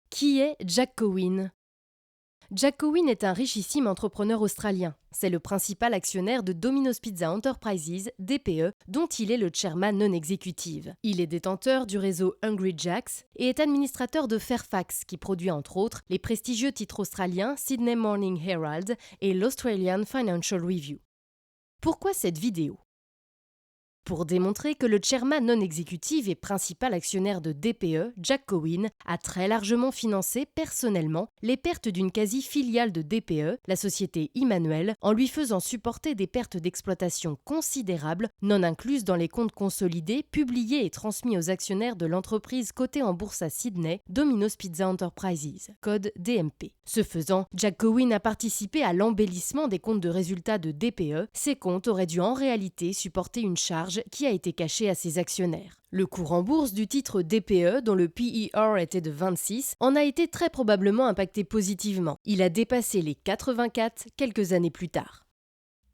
Qui est Jack Cowin? Jack Cowin est un richissime entrepreneur australien. C'est le principal actionnaire de Domino's Pizza Enterprises, DPE, dont il est le chairman non exécutif. Il est détenteur du réseau Hungry Jack's et est administrateur de Fairfax, qui produit entre autres les prestigieux titres australiens Sydney Morning Herald et l'Australian Financial Review. Pourquoi cette vidéo? Pour démontrer que le chairman non exécutif et principal actionnaire de DPE, Jack Cowin, a très largement financé personnellement les pertes d'une quasi-filiale de DPE, la société Immanuel, en lui faisant supporter des pertes d'exploitation considérables, non incluses dans les comptes consolidés, publiés et transmis aux actionnaires de l'entreprise cotée en bourse à Sydney, Domino's Pizza Enterprises, code DMP. Ce faisant, Jack Cowin a participé à l'embellissement des comptes de résultats de DPE. Ces comptes auraient dû en réalité supporter une charge qui a été cachée à ses actionnaires. Le cours en bourse du titre DPE, dont le PER était de 26, en a été très probablement impacté positivement. Il a dépassé les 84 quelques années plus tard.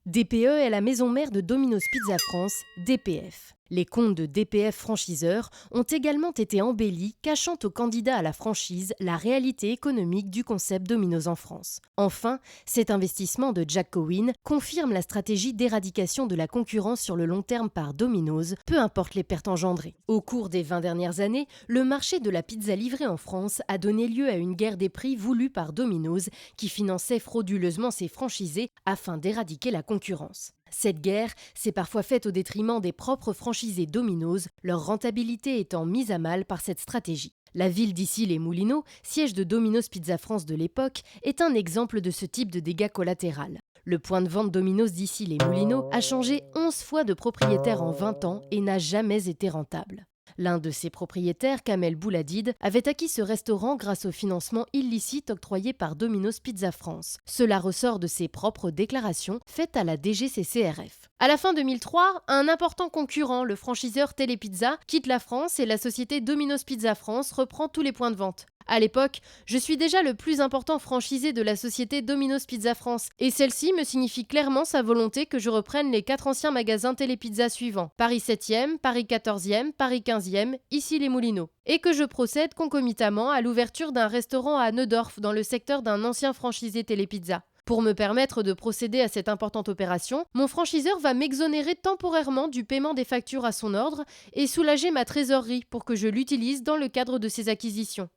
DPE est la maison mère de Domino's Pizza France, DPF. Les comptes de DPF franchiseurs ont également été embellis, cachant aux candidats à la franchise la réalité économique du concept Domino's en France. Enfin, cet investissement de Jack Cowin confirme la stratégie d'éradication de la concurrence sur le long terme par Domino's, peu importe les pertes engendrées. Au cours des 20 dernières années, le marché de la pizza livrée en France a donné lieu à une guerre des prix voulue par Domino's, qui finançait frauduleusement ses franchisés afin d'éradiquer la concurrence. Cette guerre s'est parfois faite au détriment des propres franchisés Domino's, leur rentabilité étant mise à mal par cette stratégie. La ville d'Issy-les-Moulineaux, siège de Domino's Pizza France de l'époque, est un exemple de ce type de dégâts collatéral. Le point de vente Domino's d'Issy-les-Moulineaux a changé 11 fois de propriétaire en 20 ans et n'a jamais été rentable. L'un de ses propriétaires, Kamel Bouladid, avait acquis ce restaurant grâce au financement illicite octroyé par Domino's Pizza France. Cela ressort de ses propres déclarations faites à la DGCCRF. À la fin 2003, un important concurrent, le franchiseur Télépizza, quitte la France et la société Domino's Pizza France reprend tous les points de vente. À l'époque, je suis déjà le plus important franchisé de la société Domino's Pizza France et celle-ci me signifie clairement sa volonté que je reprenne les 4 anciens magasins Télépizza suivants, Paris 7e, Paris 14e, Paris 15e, Issy-les-Moulineaux, et que je procède concomitamment à l'ouverture d'un restaurant à Neudorf dans le secteur d'un ancien franchisé Télépizza. Pour me permettre de procéder à cette importante opération, mon franchiseur va m'exonérer temporairement du paiement des factures à son ordre et soulager ma trésorerie pour que je l'utilise dans le cadre de ses acquisitions.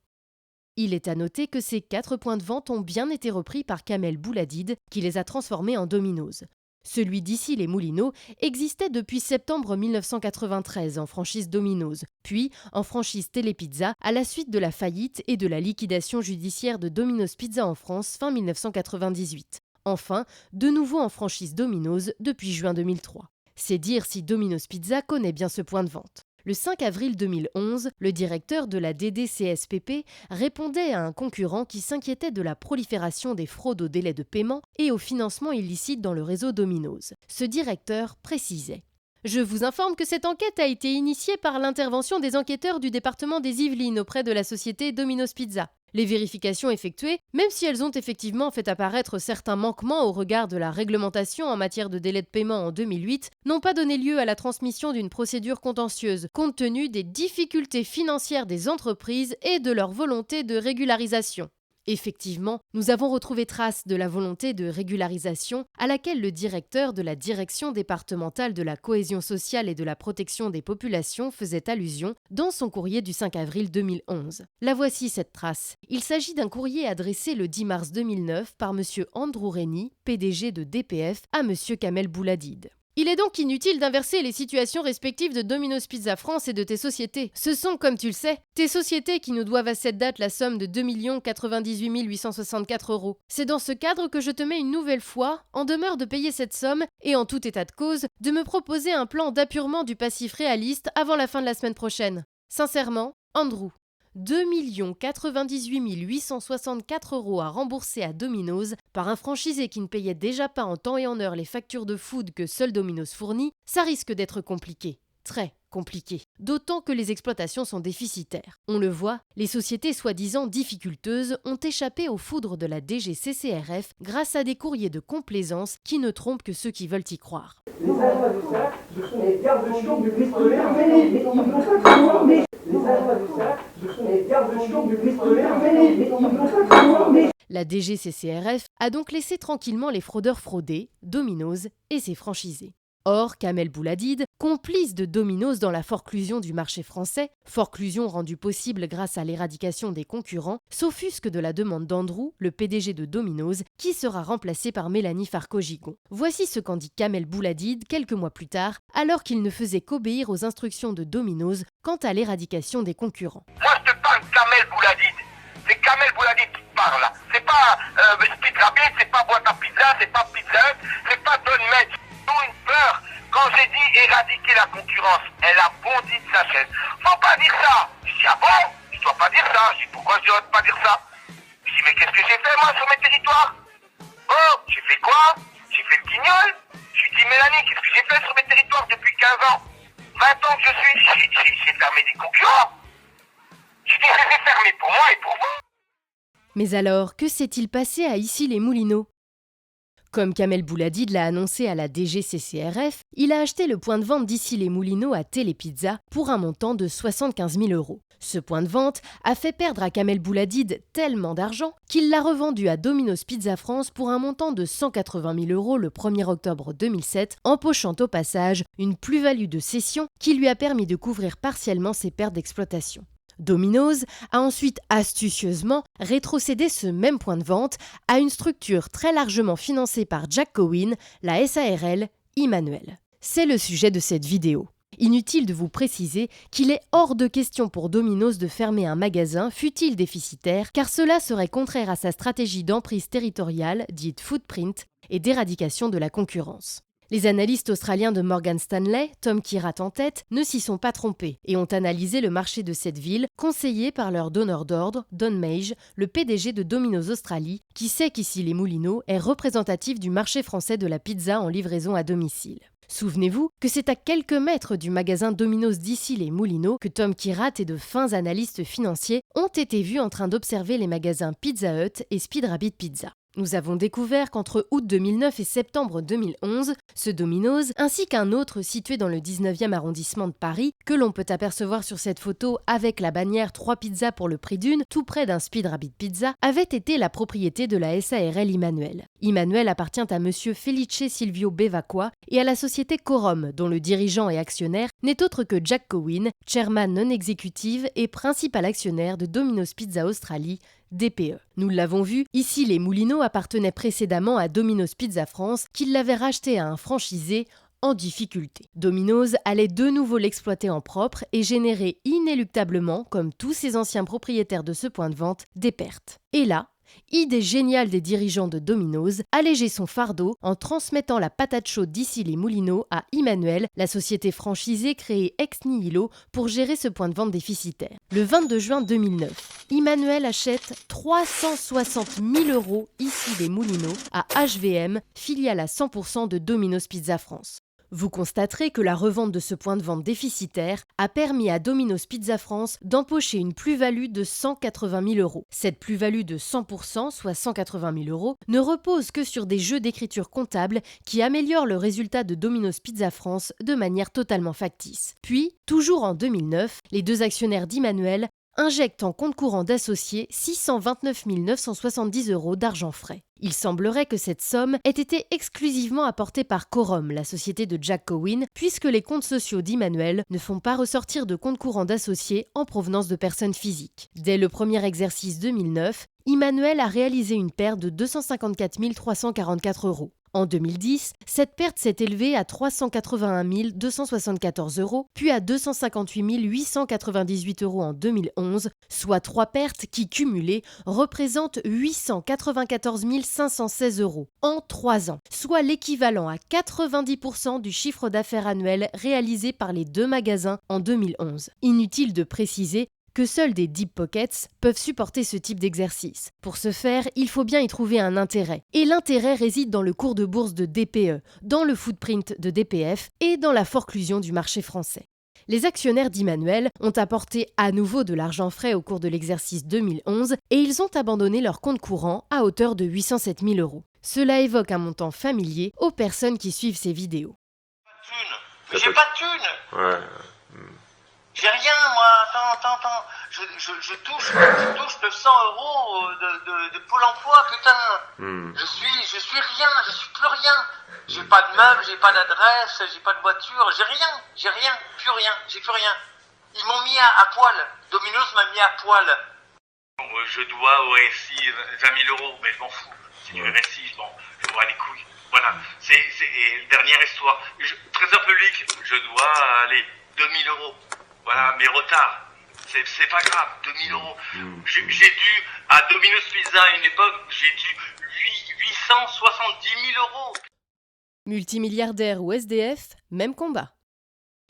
Il est à noter que ces 4 points de vente ont bien été repris par Kamel Bouladid, qui les a transformés en Domino's. Celui d'Issy-les-Moulineaux existait depuis septembre 1993 en franchise Domino's, puis en franchise Télépizza à la suite de la faillite et de la liquidation judiciaire de Domino's Pizza en France fin 1998. Enfin, de nouveau en franchise Domino's depuis juin 2003. C'est dire si Domino's Pizza connaît bien ce point de vente. Le 5 avril 2011, le directeur de la DDCSPP répondait à un concurrent qui s'inquiétait de la prolifération des fraudes au délai de paiement et au financement illicite dans le réseau Domino's. Ce directeur précisait: « Je vous informe que cette enquête a été initiée par l'intervention des enquêteurs du département des Yvelines auprès de la société Domino's Pizza. Les vérifications effectuées, même si elles ont effectivement fait apparaître certains manquements au regard de la réglementation en matière de délai de paiement en 2008, n'ont pas donné lieu à la transmission d'une procédure contentieuse, compte tenu des difficultés financières des entreprises et de leur volonté de régularisation. » Effectivement, nous avons retrouvé trace de la volonté de régularisation à laquelle le directeur de la Direction départementale de la cohésion sociale et de la protection des populations faisait allusion dans son courrier du 5 avril 2011. La voici cette trace. Il s'agit d'un courrier adressé le 10 mars 2009 par M. Andrew Rennie, PDG de DPF, à M. Kamel Bouladid. Il est donc inutile d'inverser les situations respectives de Domino's Pizza France et de tes sociétés. Ce sont, comme tu le sais, tes sociétés qui nous doivent à cette date la somme de 2 98 864 €. C'est dans ce cadre que je te mets une nouvelle fois en demeure de payer cette somme et en tout état de cause, de me proposer un plan d'apurement du passif réaliste avant la fin de la semaine prochaine. Sincèrement, Andrew. 2 98 864 € à rembourser à Domino's par un franchisé qui ne payait déjà pas en temps et en heure les factures de food que seul Domino's fournit, ça risque d'être compliqué. Très compliqué. D'autant que les exploitations sont déficitaires. On le voit, les sociétés soi-disant difficulteuses ont échappé aux foudres de la DGCCRF grâce à des courriers de complaisance qui ne trompent que ceux qui veulent y croire. Les adversaires, ce sont les gardes-champs du ministère, mais ils n'ont pas de La DGCCRF a donc laissé tranquillement les fraudeurs frauder, Domino's et ses franchisés. Or, Kamel Bouladid, complice de Domino's dans la forclusion du marché français, forclusion rendue possible grâce à l'éradication des concurrents, s'offusque de la demande d'Andrew, le PDG de Domino's, qui sera remplacé par Mélanie Farco-Gigon. Voici ce qu'en dit Kamel Bouladid quelques mois plus tard, alors qu'il ne faisait qu'obéir aux instructions de Domino's quant à l'éradication des concurrents. Moi, je te parle de Kamel Bouladid. C'est Kamel Bouladid qui parle là. C'est pas Speed Rabbit, c'est pas Boîte à Pizza, c'est pas Pizza Hut, c'est pas Don Med. Une peur. Quand j'ai dit éradiquer la concurrence, elle a bondi de sa chaise. Faut pas dire ça. Je dis ah bon? Je dois pas dire ça. Je dis pourquoi je dois pas dire ça? Je dis mais qu'est-ce que j'ai fait moi sur mes territoires? Oh, j'ai fait quoi? J'ai fait le guignol. Je lui dis Mélanie, qu'est-ce que j'ai fait sur mes territoires depuis 15 ans? 20 ans que je suis, j'ai fermé des concurrents. Je dis je les ai fermés pour moi et pour vous. Mais alors, que s'est-il passé à Issy-les-Moulineaux? Comme Kamel Bouladid l'a annoncé à la DGCCRF, il a acheté le point de vente d'Issy-les-Moulineaux à Télépizza pour un montant de 75 000 €. Ce point de vente a fait perdre à Kamel Bouladid tellement d'argent qu'il l'a revendu à Domino's Pizza France pour un montant de 180 000 € le 1er octobre 2007, empochant au passage une plus-value de cession qui lui a permis de couvrir partiellement ses pertes d'exploitation. Domino's a ensuite astucieusement rétrocédé ce même point de vente à une structure très largement financée par Jack Cowin, la SARL Emmanuel. C'est le sujet de cette vidéo. Inutile de vous préciser qu'il est hors de question pour Domino's de fermer un magasin, fût-il déficitaire, car cela serait contraire à sa stratégie d'emprise territoriale, dite footprint, et d'éradication de la concurrence. Les analystes australiens de Morgan Stanley, Tom Kirat en tête, ne s'y sont pas trompés et ont analysé le marché de cette ville, conseillé par leur donneur d'ordre, Don Meij, le PDG de Domino's Australie, qui sait qu'Issy-les-Moulineaux est représentatif du marché français de la pizza en livraison à domicile. Souvenez-vous que c'est à quelques mètres du magasin Domino's d'Issy-les-Moulineaux que Tom Kirat et de fins analystes financiers ont été vus en train d'observer les magasins Pizza Hut et Speed Rabbit Pizza. Nous avons découvert qu'entre août 2009 et septembre 2011, ce Domino's, ainsi qu'un autre situé dans le 19e arrondissement de Paris, que l'on peut apercevoir sur cette photo avec la bannière 3 pizzas pour le prix d'une, tout près d'un Speed Rabbit Pizza, avait été la propriété de la SARL Emmanuel. Emmanuel appartient à monsieur Felice Silvio Bevacqua et à la société Corum, dont le dirigeant et actionnaire n'est autre que Jack Cowin, chairman non exécutif et principal actionnaire de Domino's Pizza Australie, DPE. Nous l'avons vu, Issy-les-Moulineaux appartenait précédemment à Domino's Pizza France, qui l'avait racheté à un franchisé en difficulté. Domino's allait de nouveau l'exploiter en propre et générer inéluctablement, comme tous ses anciens propriétaires de ce point de vente, des pertes. Et là, idée géniale des dirigeants de Domino's, alléger son fardeau en transmettant la patate chaude d'Issy-les-Moulineaux à Emmanuel, la société franchisée créée ex nihilo pour gérer ce point de vente déficitaire. Le 22 juin 2009, Emmanuel achète 360 000 € Issy-les-Moulineaux à HVM, filiale à 100% de Domino's Pizza France. Vous constaterez que la revente de ce point de vente déficitaire a permis à Domino's Pizza France d'empocher une plus-value de 180 000 €. Cette plus-value de 100%, soit 180 000 €, ne repose que sur des jeux d'écriture comptable qui améliorent le résultat de Domino's Pizza France de manière totalement factice. Puis, toujours en 2009, les deux actionnaires d'Emmanuel injectent en compte courant d'associés 629 970 € d'argent frais. Il semblerait que cette somme ait été exclusivement apportée par Corum, la société de Jack Cowin, puisque les comptes sociaux d'Emmanuel ne font pas ressortir de compte courant d'associés en provenance de personnes physiques. Dès le premier exercice 2009, Emmanuel a réalisé une perte de 254 344 €. En 2010, cette perte s'est élevée à 381 274 €, puis à 258 898 € en 2011, soit 3 pertes qui, cumulées, représentent 894 516 € en 3 ans, soit l'équivalent à 90% du chiffre d'affaires annuel réalisé par les deux magasins en 2011. Inutile de préciser que seuls des deep pockets peuvent supporter ce type d'exercice. Pour ce faire, il faut bien y trouver un intérêt. Et l'intérêt réside dans le cours de bourse de DPE, dans le footprint de DPF et dans la forclusion du marché français. Les actionnaires d'Emmanuel ont apporté à nouveau de l'argent frais au cours de l'exercice 2011 et ils ont abandonné leur compte courant à hauteur de 807 000 €. Cela évoque un montant familier aux personnes qui suivent ces vidéos. J'ai pas de thunes. Ouais. J'ai rien, moi. attends. Je touche le 100 euros de Pôle emploi, putain. Je suis rien, je suis plus rien. J'ai pas de meubles, j'ai pas d'adresse, j'ai pas de voiture, j'ai rien, plus rien. Ils m'ont mis à poil. Domino's m'a mis à poil. Je dois au RSI 20 000 euros, mais je m'en fous. C'est du RSI, bon, je vois les couilles. Voilà, c'est dernière histoire. Trésor public, je dois aller 2 000 euros. Voilà, mes retards. C'est pas grave, 2 000 euros. J'ai dû, à Domino's Pizza à une époque, j'ai dû 870 000 euros. Multimilliardaire ou SDF, même combat.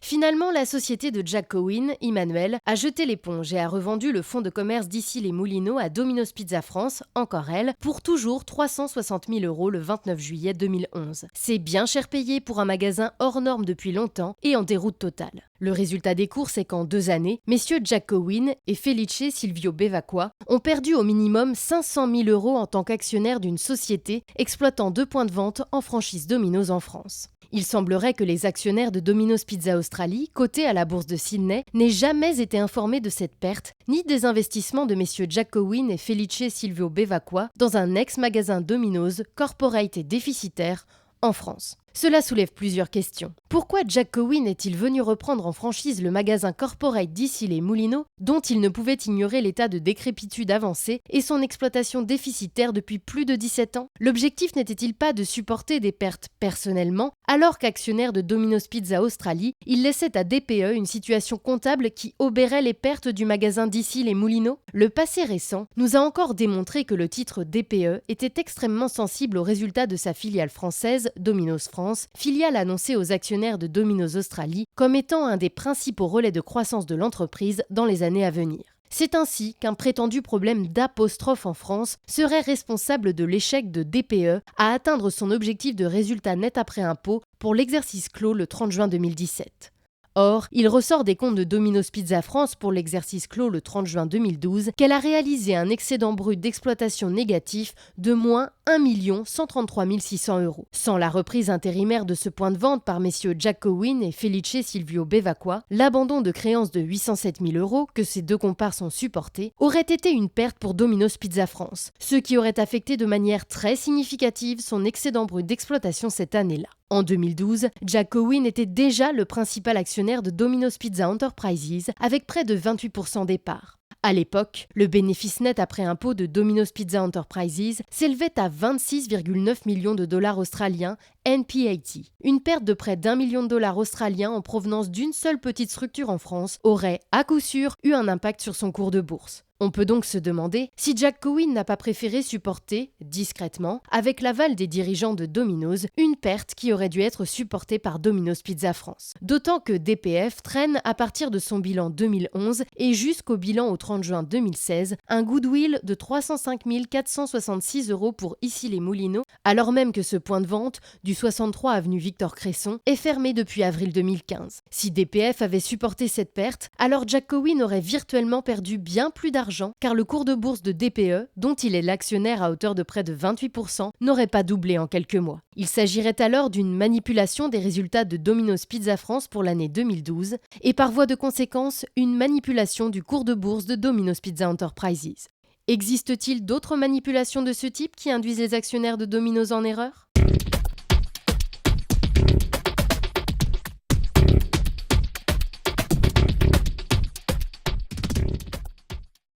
Finalement, la société de Jack Cohen, Emmanuel, a jeté l'éponge et a revendu le fonds de commerce d'Issy-les-Moulineaux à Domino's Pizza France, encore elle, pour toujours 360 000 euros le 29 juillet 2011. C'est bien cher payé pour un magasin hors norme depuis longtemps et en déroute totale. Le résultat des courses est qu'en 2 années, messieurs Jack Cohen et Felice Silvio Bevacqua ont perdu au minimum 500 000 euros en tant qu'actionnaires d'une société exploitant 2 points de vente en franchise Domino's en France. Il semblerait que les actionnaires de Domino's Pizza Australie, cotés à la bourse de Sydney, n'aient jamais été informés de cette perte, ni des investissements de messieurs Jack Cohen et Felice Silvio Bevacqua dans un ex-magasin Domino's corporate et déficitaire en France. Cela soulève plusieurs questions. Pourquoi Jack Cohen est-il venu reprendre en franchise le magasin corporate d'Issy-les-Moulineaux, dont il ne pouvait ignorer l'état de décrépitude avancé et son exploitation déficitaire depuis plus de 17 ans? L'objectif n'était-il pas de supporter des pertes personnellement, alors qu'actionnaire de Domino's Pizza Australie, il laissait à DPE une situation comptable qui obérait les pertes du magasin d'Issy-les-Moulineaux? Le passé récent nous a encore démontré que le titre DPE était extrêmement sensible aux résultats de sa filiale française Domino's France, filiale annoncée aux actionnaires de Domino's Australie comme étant un des principaux relais de croissance de l'entreprise dans les années à venir. C'est ainsi qu'un prétendu problème d'apostrophe en France serait responsable de l'échec de DPE à atteindre son objectif de résultat net après impôt pour l'exercice clos le 30 juin 2017. Or, il ressort des comptes de Domino's Pizza France pour l'exercice clos le 30 juin 2012 qu'elle a réalisé un excédent brut d'exploitation négatif de moins 1 133 600 euros. Sans la reprise intérimaire de ce point de vente par messieurs Jack Cohen et Felice Silvio Bevacqua, l'abandon de créances de 807 000 euros que ces deux comparses ont supporté aurait été une perte pour Domino's Pizza France, ce qui aurait affecté de manière très significative son excédent brut d'exploitation cette année-là. En 2012, Jack Cohen était déjà le principal actionnaire de Domino's Pizza Enterprises avec près de 28% des parts. À l'époque, le bénéfice net après impôt de Domino's Pizza Enterprises s'élevait à 26,9 millions de dollars australiens NPAT. Une perte de près d'1 million de dollars australiens en provenance d'une seule petite structure en France aurait, à coup sûr, eu un impact sur son cours de bourse. On peut donc se demander si Jack Cohen n'a pas préféré supporter, discrètement, avec l'aval des dirigeants de Domino's, une perte qui aurait dû être supportée par Domino's Pizza France. D'autant que DPF traîne à partir de son bilan 2011 et jusqu'au bilan au 30 juin 2016, un goodwill de 305 466 euros pour Issy-les-Moulineaux, alors même que ce point de vente, du 63 avenue Victor Cresson, est fermé depuis avril 2015. Si DPF avait supporté cette perte, alors Jack Cohen aurait virtuellement perdu bien plus d'argent car le cours de bourse de DPE, dont il est l'actionnaire à hauteur de près de 28%, n'aurait pas doublé en quelques mois. Il s'agirait alors d'une manipulation des résultats de Domino's Pizza France pour l'année 2012 et par voie de conséquence, une manipulation du cours de bourse de Domino's Pizza Enterprises. Existe-t-il d'autres manipulations de ce type qui induisent les actionnaires de Domino's en erreur ?